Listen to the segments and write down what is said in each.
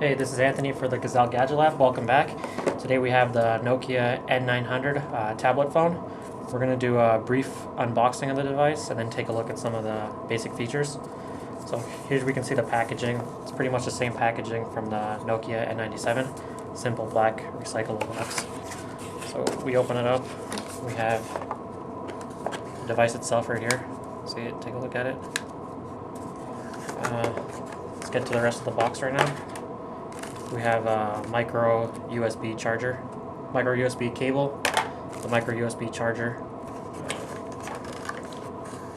Hey, this is Anthony for the Gazelle Gadget Lab. Welcome back. Today we have the Nokia N900 tablet phone. We're going to do a brief unboxing of the device and then take a look at some of the basic features. So here we can see the packaging. It's pretty much the same packaging from the Nokia N97. Simple black recyclable box. So we open it up. We have the device itself right here. See it, take a look at it. Let's get to the rest of the box right now. We have a micro USB charger, micro USB cable, the micro USB charger.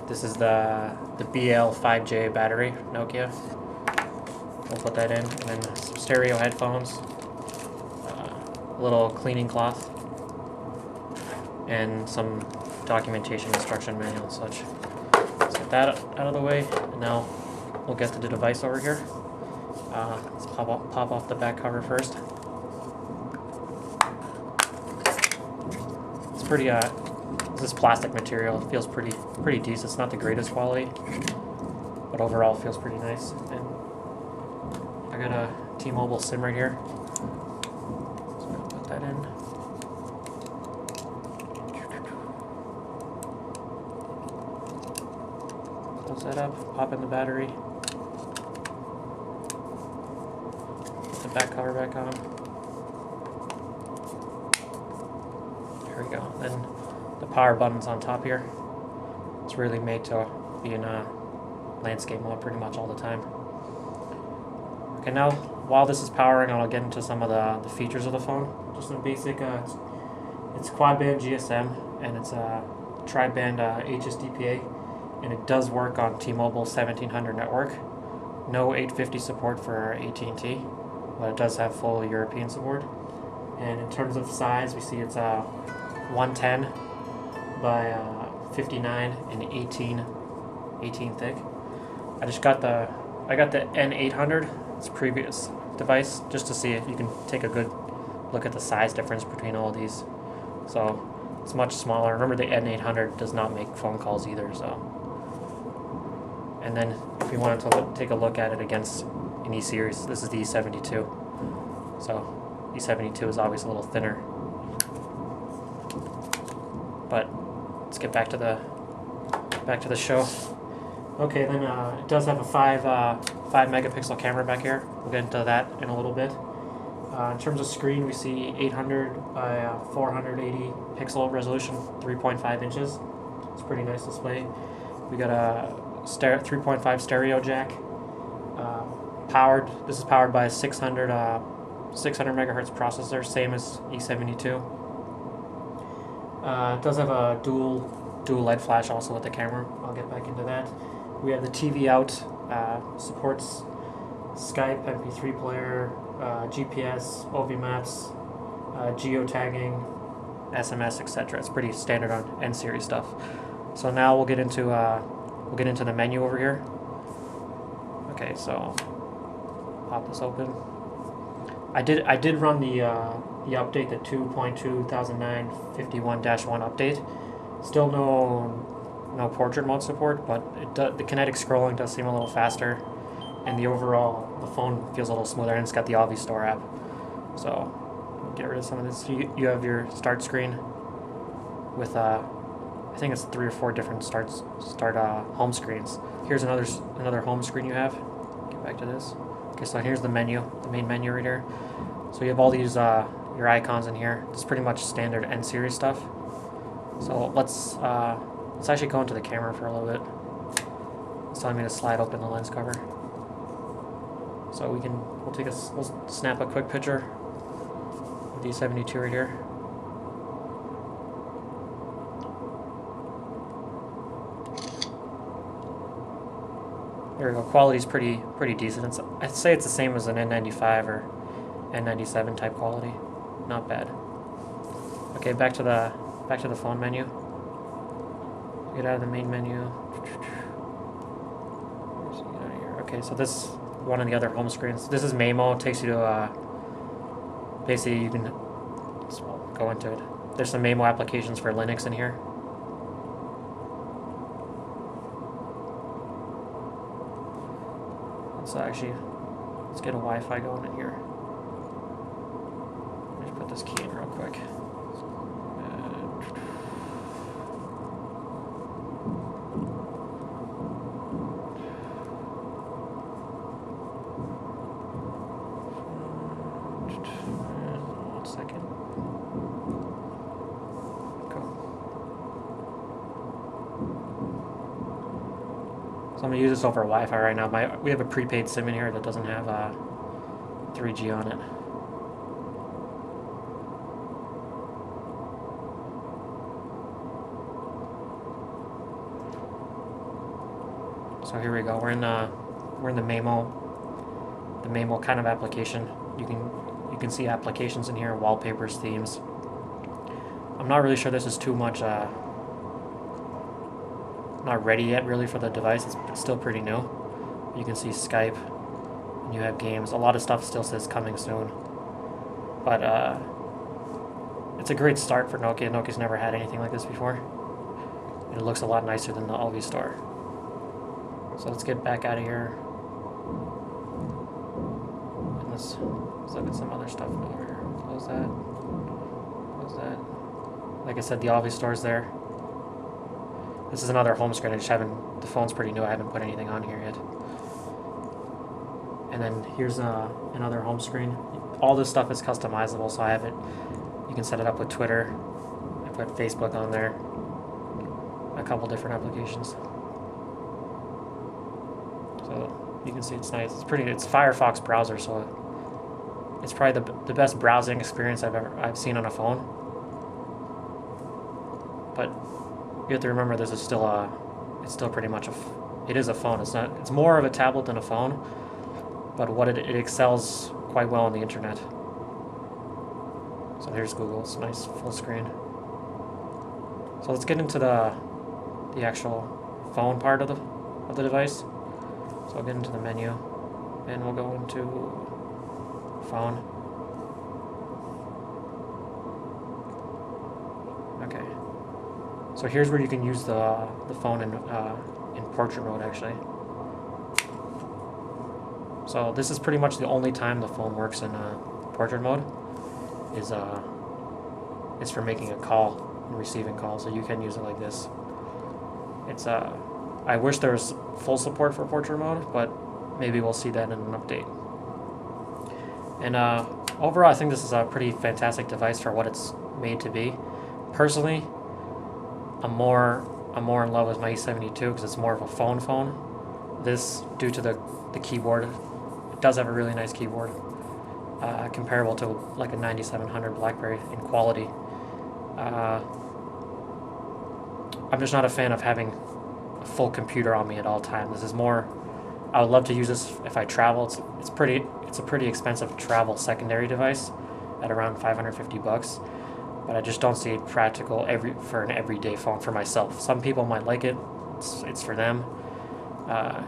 This is the BL5J battery, Nokia. We'll put that in, and then some stereo headphones, a little cleaning cloth, and some documentation, instruction manual and such. Let's get that out of the way, and now we'll get to the device over here. Let's pop off the back cover first. It's pretty, this plastic material feels pretty decent. It's not the greatest quality, but overall feels pretty nice. And I got a T-Mobile SIM right here. So I'm gonna put that in. Close that up, pop in the battery. Back cover back on. There we go. Then the power button's on top here. It's really made to be in a landscape mode pretty much all the time. Okay, now while this is powering, I'll get into some of the features of the phone. Just some basic, it's quad band GSM and it's a tri-band HSDPA, and it does work on T-Mobile 1700 network. No 850 support for AT&T. But it does have full European support. And in terms of size, we see it's 110 by 59 and 18 thick. I got the N800, its previous device, just to see if you can take a good look at the size difference between all of these. So it's much smaller. Remember, the N800 does not make phone calls either. So, and then if you wanted to take a look at it against an E-series, this is the E72. So E72 is obviously a little thinner. But let's get back to the show. Okay, then it does have a 5 megapixel camera back here. We'll get into that in a little bit. In terms of screen, we see 800 by 480 pixel resolution, 3.5 inches. It's a pretty nice display. We got a 3.5 stereo jack. This is powered by a 600 megahertz processor, same as E72. It does have a dual LED flash also with the camera. I'll get back into that. We have the TV out, supports Skype, MP3 player, GPS, OV maps, geotagging, SMS, etc. It's pretty standard on N-series stuff. So now we'll get into the menu over here. Okay, so pop this open. I did run the update, the 2.2009 51-1 update. Still no portrait mode support, but the kinetic scrolling does seem a little faster, and the phone feels a little smoother, and it's got the Store app. So get rid of some of this. You have your start screen with I think it's 3 or 4 different home screens. Here's another home screen you have. Get back to this. Okay, so here's the menu, the main menu right here. So you have all these your icons in here. It's pretty much standard N-series stuff. So let's actually go into the camera for a little bit. It's telling me to slide open the lens cover. So we'll snap a quick picture of D72 right here. There we go. Quality's pretty decent. I'd say it's the same as an N95 or N97 type quality. Not bad. Okay, back to the phone menu. Get out of the main menu. Okay, so this one of the other home screens. This is Memo. It takes you to basically you can go into it. There's some Memo applications for Linux in here. So actually Let's get a Wi-Fi going in here. Let me put this key in real quick. One second. Cool. So I'm gonna use this over Wi-Fi right now. We have a prepaid SIM in here that doesn't have 3G on it. So here we go. We're in the Memo kind of application. You can see applications in here, wallpapers, themes. I'm not really sure this is too much. Not ready yet really for the device. It's still pretty new. You can see Skype, and you have games. A lot of stuff still says coming soon, but it's a great start for Nokia. Nokia's never had anything like this before. It looks a lot nicer than the LV store. So let's get back out of here. And let's look at some other stuff over here. Close that. Close that. Like I said, the LV store's there. This is another home screen. The phone's pretty new. I haven't put anything on here yet. And then here's another home screen. All this stuff is customizable, so I have it. You can set it up with Twitter. I put Facebook on there. A couple different applications. So you can see it's nice. It's Firefox browser, so it's probably the best browsing experience I've seen on a phone. But you have to remember this is still it's still pretty much it is a phone. It's more of a tablet than a phone, but it excels quite well on the internet. So here's Google. It's nice full screen. So let's get into the actual phone part of the device. So I'll get into the menu, and we'll go into phone. Okay. So here's where you can use the phone in portrait mode, actually. So this is pretty much the only time the phone works in portrait mode. Is for making a call and receiving calls. So you can use it like this. It's I wish there was full support for portrait mode, but maybe we'll see that in an update. And overall, I think this is a pretty fantastic device for what it's made to be. Personally, I'm more in love with my E72 because it's more of a phone. This, due to the keyboard, it does have a really nice keyboard, comparable to like a 9700 BlackBerry in quality. I'm just not a fan of having a full computer on me at all times. This is more. I would love to use this if I travel. It's a pretty expensive travel secondary device, at around $550. But I just don't see it practical for an everyday phone for myself. Some people might like it. It's for them.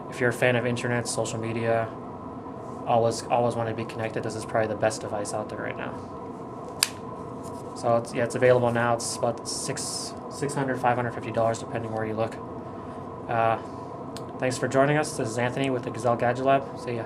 If you're a fan of internet, social media, always want to be connected, this is probably the best device out there right now. So it's available now. It's about $600, $550 depending where you look. Thanks for joining us. This is Anthony with the Gazelle Gadget Lab. See ya.